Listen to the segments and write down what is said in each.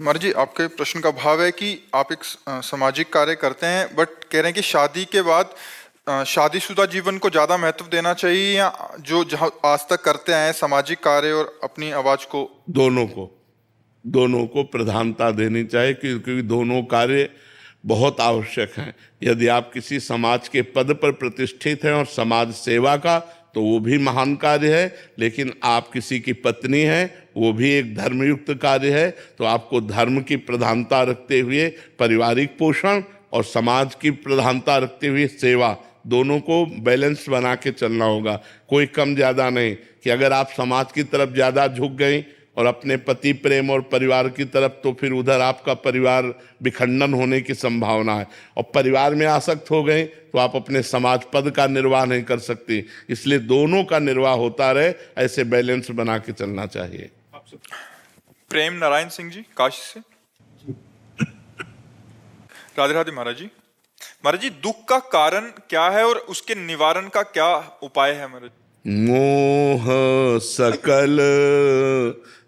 महाराज जी, आपके प्रश्न का भाव है कि आप एक सामाजिक कार्य करते हैं, बट कह रहे हैं कि शादी के बाद शादीशुदा जीवन को ज्यादा महत्व देना चाहिए, या जो जहाँ आज तक करते आए हैं सामाजिक कार्य और अपनी आवाज को। दोनों को दोनों को प्रधानता देनी चाहिए, क्योंकि दोनों कार्य बहुत आवश्यक हैं। यदि आप किसी समाज के पद पर प्रतिष्ठित हैं और समाज सेवा का, तो वो भी महान कार्य है। लेकिन आप किसी की पत्नी हैं, वो भी एक धर्मयुक्त कार्य है। तो आपको धर्म की प्रधानता रखते हुए पारिवारिक पोषण और समाज की प्रधानता रखते हुए सेवा, दोनों को बैलेंस बना के चलना होगा। कोई कम ज़्यादा नहीं कि अगर आप समाज की तरफ ज़्यादा झुक गई और अपने पति प्रेम और परिवार की तरफ, तो फिर उधर आपका परिवार विखंडन होने की संभावना है। और परिवार में आसक्त हो गए तो आप अपने समाज पद का निर्वाह नहीं कर सकती। इसलिए दोनों का निर्वाह होता रहे, ऐसे बैलेंस बना के चलना चाहिए। प्रेम नारायण सिंह जी, काशी से। राधे राधे महाराज जी। महाराज जी, दुख का कारण क्या है और उसके निवारण का क्या उपाय है महाराज? मोह सकल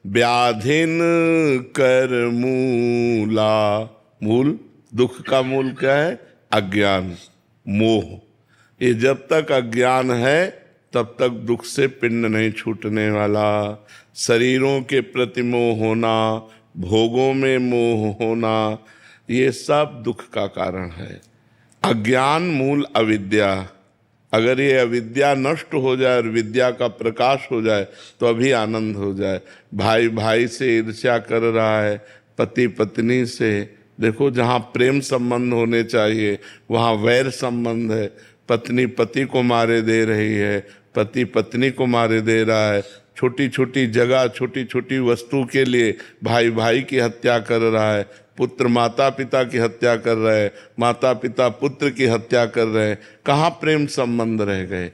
व्याधिन कर मूला। मूल, दुख का मूल क्या है? अज्ञान, मोह। ये जब तक अज्ञान है तब तक दुख से पिंड नहीं छूटने वाला। शरीरों के प्रति मोह होना, भोगों में मोह होना, ये सब दुख का कारण है। अज्ञान मूल अविद्या। अगर ये अविद्या नष्ट हो जाए और विद्या का प्रकाश हो जाए तो अभी आनंद हो जाए। भाई भाई से ईर्ष्या कर रहा है, पति पत्नी से, देखो जहाँ प्रेम संबंध होने चाहिए वहाँ वैर संबंध है। पत्नी पति को मारे दे रही है, पति पत्नी को मारे दे रहा है। छोटी छोटी जगह, छोटी छोटी वस्तु के लिए भाई भाई की हत्या कर रहा है, पुत्र माता पिता की हत्या कर रहे हैं, माता पिता पुत्र की हत्या कर रहे हैं। कहाँ प्रेम संबंध रह गए?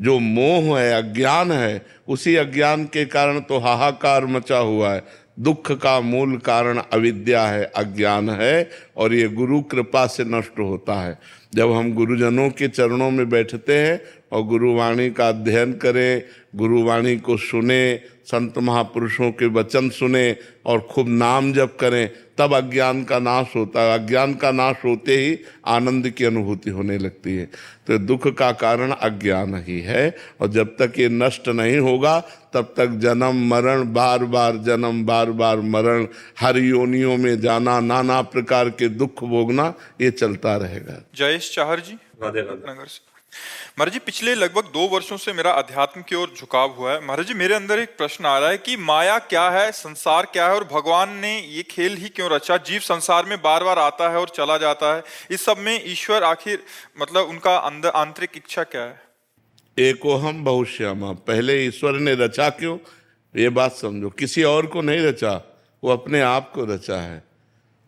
जो मोह है, अज्ञान है, उसी अज्ञान के कारण तो हाहाकार मचा हुआ है। दुख का मूल कारण अविद्या है, अज्ञान है, और ये गुरु कृपा से नष्ट होता है। जब हम गुरुजनों के चरणों में बैठते हैं और गुरुवाणी का अध्ययन करें, गुरुवाणी को सुने, संत महापुरुषों के वचन सुने और खूब नाम जप करें, तब अज्ञान का नाश होता है। अज्ञान का नाश होते ही आनंद की अनुभूति होने लगती है। तो दुख का कारण अज्ञान ही है, और जब तक ये नष्ट नहीं होगा तब तक जन्म मरण, बार बार जन्म बार बार मरण, हर योनियों में जाना, नाना प्रकार के दुख भोगना, ये चलता रहेगा। जयेश चाहर जी, राधे राधे। नगर से। महाराज जी, पिछले लगभग 2 वर्षों से मेरा अध्यात्म की ओर झुकाव हुआ है। महाराज जी, मेरे अंदर एक प्रश्न आ रहा है कि माया क्या है, संसार क्या है, और भगवान ने ये खेल ही क्यों रचा? जीव संसार में बार बार आता है और चला जाता है, इस सब में ईश्वर आखिर मतलब उनका अंदर आंतरिक इच्छा क्या है? एको हम बहुश्यामा। पहले ईश्वर ने रचा क्यों, ये बात समझो। किसी और को नहीं रचा, वो अपने आप को रचा है।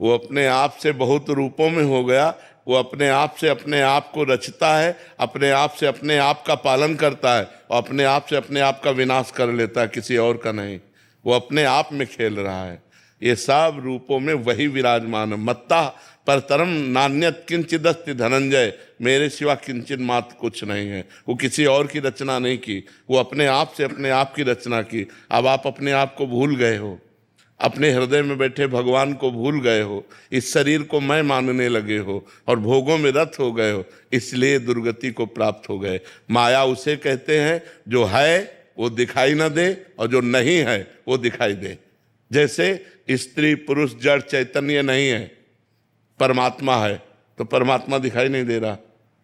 वो अपने आप से बहुत रूपों में हो गया। वो अपने आप से अपने आप को रचता है, अपने आप से अपने आप का पालन करता है, और अपने आप से अपने आप का विनाश कर लेता है, किसी और का नहीं। वो अपने आप में खेल रहा है। ये सब रूपों में वही विराजमान है। मत्ता परतरम नान्यत किंचिदस्ति धनंजय, मेरे सिवा किंचित मात्र कुछ नहीं है। वो किसी और की रचना नहीं की, वो अपने आप से अपने आप की रचना की। अब आप अपने आप को भूल गए हो, अपने हृदय में बैठे भगवान को भूल गए हो, इस शरीर को मैं मानने लगे हो और भोगों में रत हो गए हो, इसलिए दुर्गति को प्राप्त हो गए। माया उसे कहते हैं जो है वो दिखाई न दे और जो नहीं है वो दिखाई दे। जैसे स्त्री पुरुष जड़ चैतन्य नहीं है, परमात्मा है, तो परमात्मा दिखाई नहीं दे रहा,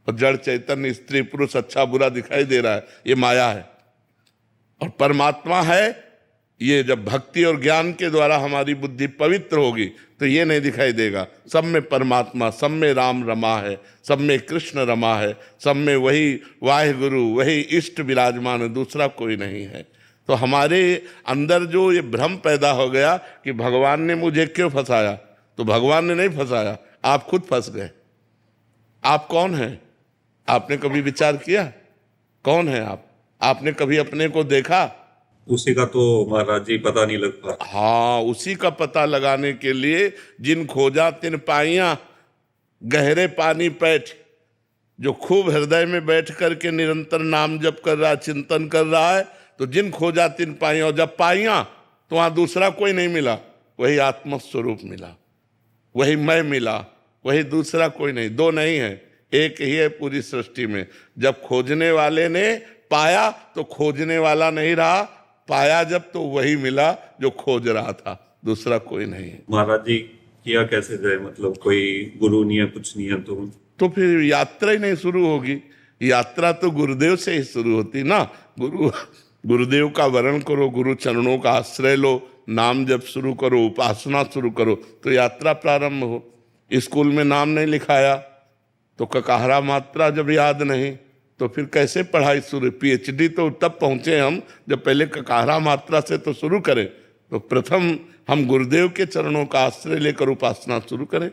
और जड़ चैतन्य स्त्री पुरुष अच्छा बुरा दिखाई दे रहा है, ये माया है। और परमात्मा है, ये जब भक्ति और ज्ञान के द्वारा हमारी बुद्धि पवित्र होगी तो ये नहीं दिखाई देगा। सब में परमात्मा, सब में राम रमा है, सब में कृष्ण रमा है, सब में वही वाहिगुरु, वही इष्ट विराजमान है, दूसरा कोई नहीं है। तो हमारे अंदर जो ये भ्रम पैदा हो गया कि भगवान ने मुझे क्यों फंसाया, तो भगवान ने नहीं फंसाया, आप खुद फंस गए। आप कौन हैं? आपने कभी विचार किया कौन है आप? आपने कभी अपने को देखा? उसी का तो महाराज जी पता नहीं लगता। हाँ, उसी का पता लगाने के लिए जिन खोजा तिन पाइया, गहरे पानी पैठ। जो खूब हृदय में बैठ करके निरंतर नाम जप कर रहा है, चिंतन कर रहा है, तो जिन खोजा तिन पाइया, और जब पाइया तो वहां दूसरा कोई नहीं मिला, वही आत्मस्वरूप मिला, वही मैं मिला, वही दूसरा कोई नहीं, दो नहीं है, एक ही है पूरी सृष्टि में। जब खोजने वाले ने पाया तो खोजने वाला नहीं रहा, पाया जब तो वही मिला जो खोज रहा था, दूसरा कोई नहीं है। महाराज जी किया कैसे जाए, मतलब कोई गुरु नहीं है, कुछ नहीं है, तो फिर यात्रा ही नहीं शुरू होगी। यात्रा तो गुरुदेव से ही शुरू होती ना। गुरुदेव का वरण करो, गुरु चरणों का आश्रय लो, नाम जब शुरू करो, उपासना शुरू करो, तो यात्रा प्रारंभ हो। स्कूल में नाम नहीं लिखाया तो ककाहरा मात्रा जब याद नहीं, तो फिर कैसे पढ़ाई शुरू। पीएचडी तो तब पहुंचे हम जब पहले ककाहरा मात्रा से तो शुरू करें। तो प्रथम हम गुरुदेव के चरणों का आश्रय लेकर उपासना शुरू करें,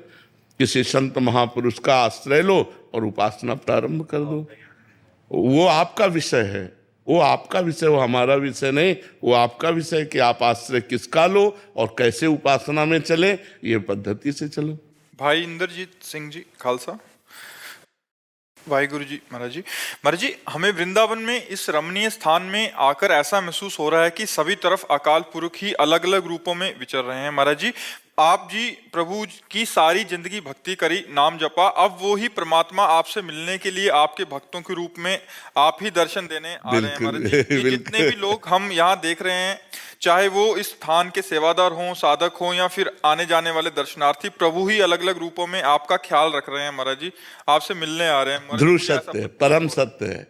किसी संत महापुरुष का आश्रय लो और उपासना प्रारंभ कर दो। वो आपका विषय है, वो आपका विषय, वो हमारा विषय नहीं। वो आपका विषय है कि आप आश्रय किसका लो और कैसे उपासना में चले, ये पद्धति से चलो। भाई इंद्रजीत सिंह जी खालसा। वाहिगुरु जी। महाराज जी हमें वृंदावन में इस रमणीय स्थान में आकर ऐसा महसूस हो रहा है कि सभी तरफ अकाल पुरुष ही अलग अलग रूपों में विचर रहे हैं। महाराज जी आप जी प्रभु की सारी जिंदगी भक्ति करी, नाम जपा, अब वो ही परमात्मा आपसे मिलने के लिए आपके भक्तों के रूप में आप ही दर्शन देने आ रहे हैं। महाराज जी ये जितने भी लोग हम यहाँ देख रहे हैं, चाहे वो इस स्थान के सेवादार हों, साधक हों या फिर आने जाने वाले दर्शनार्थी, प्रभु ही अलग अलग रूपों में आपका ख्याल रख रहे हैं। महाराज जी आपसे मिलने आ रहे हैं। ध्रुव सत्य है, परम सत्य है,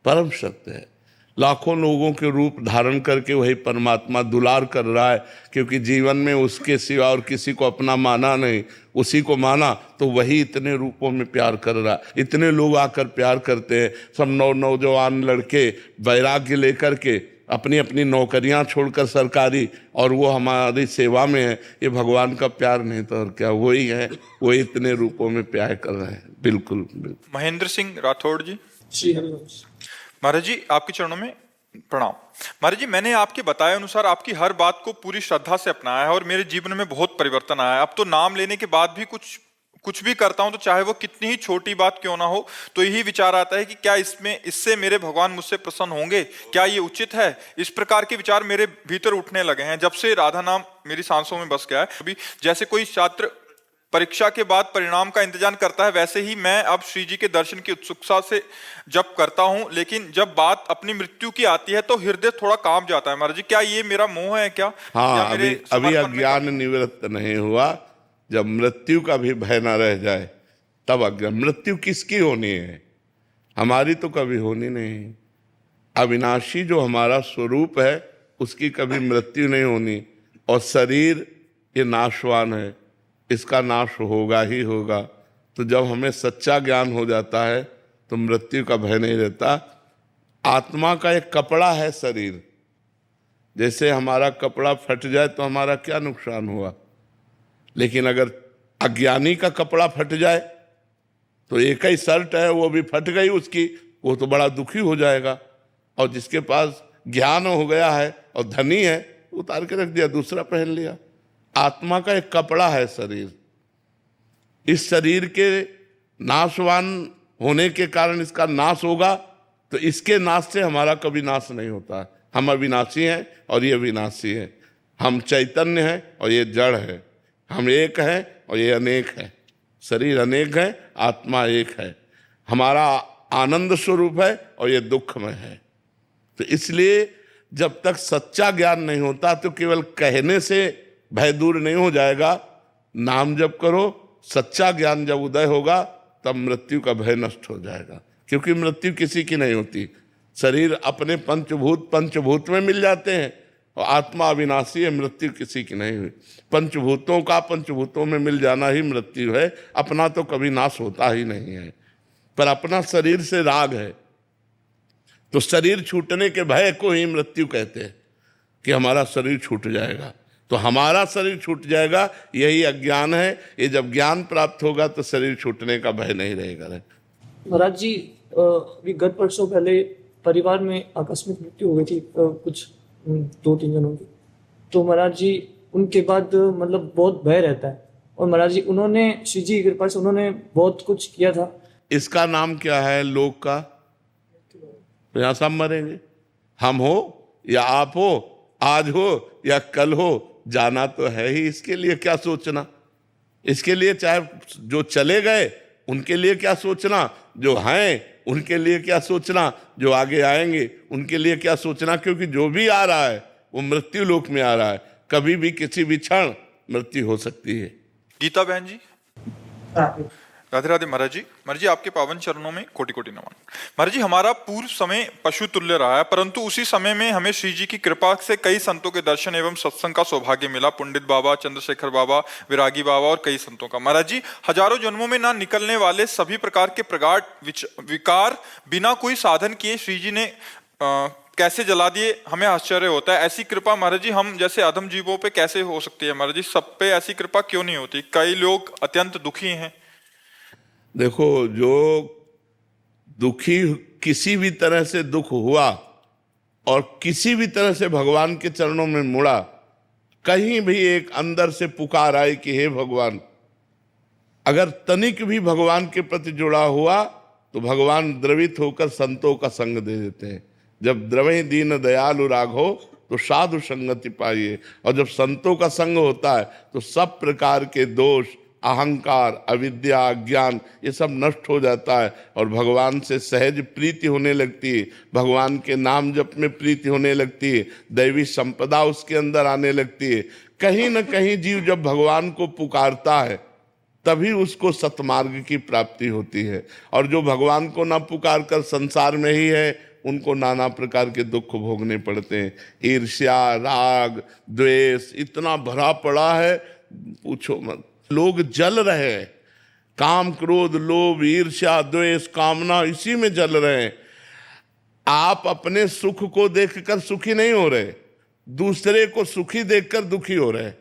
परम सत्य है। लाखों लोगों के रूप धारण करके वही परमात्मा दुलार कर रहा है, क्योंकि जीवन में उसके सिवा और किसी को अपना माना नहीं, उसी को माना, तो वही इतने रूपों में प्यार कर रहा है। इतने लोग आकर प्यार करते हैं, सब नौजवान लड़के वैराग्य लेकर के अपनी अपनी नौकरियां छोड़कर सरकारी, और वो हमारी सेवा में है। ये भगवान का प्यार नहीं तो और क्या, वही है, वो इतने रूपों में प्यार कर रहे हैं। बिल्कुल बिल्कुल। महेंद्र सिंह राठौड़ जी। श्री हरिवंश। महाराज जी आपके चरणों में प्रणाम। महाराज जी मैंने आपके बताए अनुसार आपकी हर बात को पूरी श्रद्धा से अपनाया है और मेरे जीवन में बहुत परिवर्तन आया है। अब तो नाम लेने के बाद भी कुछ भी करता हूं तो चाहे वो कितनी ही छोटी बात क्यों ना हो, तो यही विचार आता है कि क्या इससे मेरे भगवान मुझसे प्रसन्न होंगे, क्या ये उचित है। इस प्रकार के विचार मेरे भीतर उठने लगे हैं जब से राधा नाम मेरी सांसों में बस गया है। अभी जैसे कोई छात्र परीक्षा के बाद परिणाम का इंतजार करता है, वैसे ही मैं अब श्री जी के दर्शन की उत्सुकता से जप करता हूं, लेकिन जब बात अपनी मृत्यु की आती है तो हृदय थोड़ा कांप जाता है। महाराज जी क्या ये मेरा मोह है क्या? हाँ, अभी अज्ञान निवृत्त नहीं हुआ। जब मृत्यु का भी भय न रह जाए तब अज्ञान। मृत्यु किसकी होनी है? हमारी तो कभी होनी नहीं। अविनाशी जो हमारा स्वरूप है उसकी कभी मृत्यु नहीं होनी, और शरीर ये नाशवान है, इसका नाश होगा ही होगा। तो जब हमें सच्चा ज्ञान हो जाता है तो मृत्यु का भय नहीं रहता। आत्मा का एक कपड़ा है शरीर, जैसे हमारा कपड़ा फट जाए तो हमारा क्या नुकसान हुआ, लेकिन अगर अज्ञानी का कपड़ा फट जाए तो एक ही शर्ट है वो भी फट गई उसकी, वो तो बड़ा दुखी हो जाएगा। और जिसके पास ज्ञान हो गया है और धनी है, उतार के रख दिया, दूसरा पहन लिया। आत्मा का एक कपड़ा है शरीर। इस शरीर के नाशवान होने के कारण इसका नाश होगा, तो इसके नाश से हमारा कभी नाश नहीं होता। हम अविनाशी हैं और ये विनाशी है। हम चैतन्य हैं और ये जड़ है। हम एक हैं और ये अनेक है। शरीर अनेक है, आत्मा एक है। हमारा आनंद स्वरूप है और ये दुख में है। तो इसलिए जब तक सच्चा ज्ञान नहीं होता तो केवल कहने से भय दूर नहीं हो जाएगा। नाम जप करो, सच्चा ज्ञान जब उदय होगा तब मृत्यु का भय नष्ट हो जाएगा, क्योंकि मृत्यु किसी की नहीं होती। शरीर अपने पंचभूत में मिल जाते हैं और आत्मा अविनाशी है, मृत्यु किसी की नहीं हुई। पंचभूतों का पंचभूतों में मिल जाना ही मृत्यु है। अपना तो कभी नाश होता ही नहीं है, पर अपना शरीर से राग है, तो शरीर छूटने के भय को ही मृत्यु कहते हैं कि हमारा शरीर छूट जाएगा। तो हमारा शरीर छूट जाएगा, यही अज्ञान है। ये जब ज्ञान प्राप्त होगा तो शरीर छूटने का भय नहीं रहेगा। महाराज जी अभी गत परसों पहले परिवार में आकस्मिक मृत्यु हो गई थी कुछ 2-3 जनों की। तो महाराज जी उनके बाद मतलब बहुत भय रहता है, और महाराज जी उन्होंने श्री जी की कृपा से उन्होंने बहुत कुछ किया था। इसका नाम क्या है लोक का? तो यहाँ सब मरेंगे, हम हो या आप हो, आज हो या कल हो, जाना तो है ही, इसके लिए क्या सोचना। इसके लिए चाहे जो चले गए उनके लिए क्या सोचना, जो हैं उनके लिए क्या सोचना, जो आगे आएंगे उनके लिए क्या सोचना, क्योंकि जो भी आ रहा है वो मृत्यु लोक में आ रहा है। कभी भी किसी भी क्षण मृत्यु हो सकती है। गीता बहन जी, राधे राधे। महाराज जी आपके पावन चरणों में कोटि कोटि नमन। महाराज जी, हमारा पूर्व समय पशु तुल्य रहा है, परंतु उसी समय में हमें श्री जी की कृपा से कई संतों के दर्शन एवं सत्संग का सौभाग्य मिला। पंडित बाबा, चंद्रशेखर बाबा, विरागी बाबा और कई संतों का। महाराज जी, हजारों जन्मों में ना निकलने वाले सभी प्रकार के प्रगाढ़ विकार बिना कोई साधन किए श्री जी ने कैसे जला दिए, हमें आश्चर्य होता है। ऐसी कृपा महाराज जी हम जैसे अधम जीवों पे कैसे हो सकती है? महाराज जी, सब पे ऐसी कृपा क्यों नहीं होती? कई लोग अत्यंत दुखी हैं। देखो, जो दुखी किसी भी तरह से दुख हुआ और किसी भी तरह से भगवान के चरणों में मुड़ा, कहीं भी एक अंदर से पुकार आई कि हे भगवान, अगर तनिक भी भगवान के प्रति जुड़ा हुआ तो भगवान द्रवित होकर संतों का संग दे देते हैं। जब द्रवहि दीन दयालु राघो तो साधु संगति पाइए। और जब संतों का संग होता है तो सब प्रकार के दोष, अहंकार, अविद्या, अज्ञान, ये सब नष्ट हो जाता है और भगवान से सहज प्रीति होने लगती है। भगवान के नाम जप में प्रीति होने लगती है, दैवी संपदा उसके अंदर आने लगती है। कहीं न कहीं जीव जब भगवान को पुकारता है तभी उसको सतमार्ग की प्राप्ति होती है। और जो भगवान को ना पुकार कर संसार में ही है, उनको नाना प्रकार के दुख भोगने पड़ते हैं। ईर्ष्या, राग, द्वेष इतना भरा पड़ा है, पूछो मत। लोग जल रहे हैं, काम, क्रोध, लोभ, ईर्ष्या, द्वेष, कामना, इसी में जल रहे हैं। आप अपने सुख को देखकर सुखी नहीं हो रहे, दूसरे को सुखी देखकर दुखी हो रहे।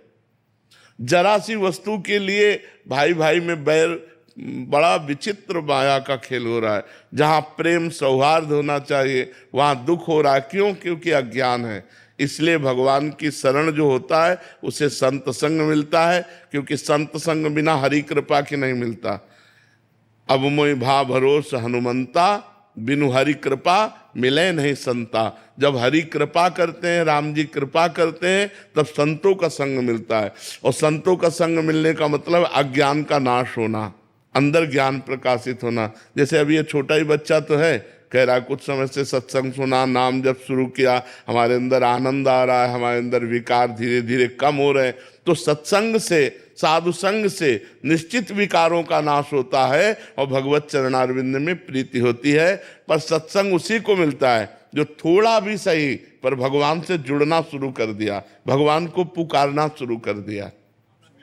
जरा सी वस्तु के लिए भाई भाई में बैर, बड़ा विचित्र माया का खेल हो रहा है। जहां प्रेम सौहार्द होना चाहिए वहां दुख हो रहा है। क्यों? क्योंकि अज्ञान है। इसलिए भगवान की शरण जो होता है उसे संत संग मिलता है, क्योंकि संत संग बिना हरि कृपा के नहीं मिलता। अब मोहि भा भरोस हनुमंता, बिनु हरि कृपा मिले नहीं संता। जब हरि कृपा करते हैं, राम जी कृपा करते हैं, तब संतों का संग मिलता है। और संतों का संग मिलने का मतलब अज्ञान का नाश होना, अंदर ज्ञान प्रकाशित होना। जैसे अभी ये छोटा ही बच्चा तो है, कह रहा है कुछ समय से सत्संग सुना, नाम जब शुरू किया, हमारे अंदर आनंद आ रहा है, हमारे अंदर विकार धीरे धीरे कम हो रहे हैं। तो सत्संग से, साधु संग से निश्चित विकारों का नाश होता है और भगवत चरणारविंद में प्रीति होती है। पर सत्संग उसी को मिलता है जो थोड़ा भी सही पर भगवान से जुड़ना शुरू कर दिया, भगवान को पुकारना शुरू कर दिया।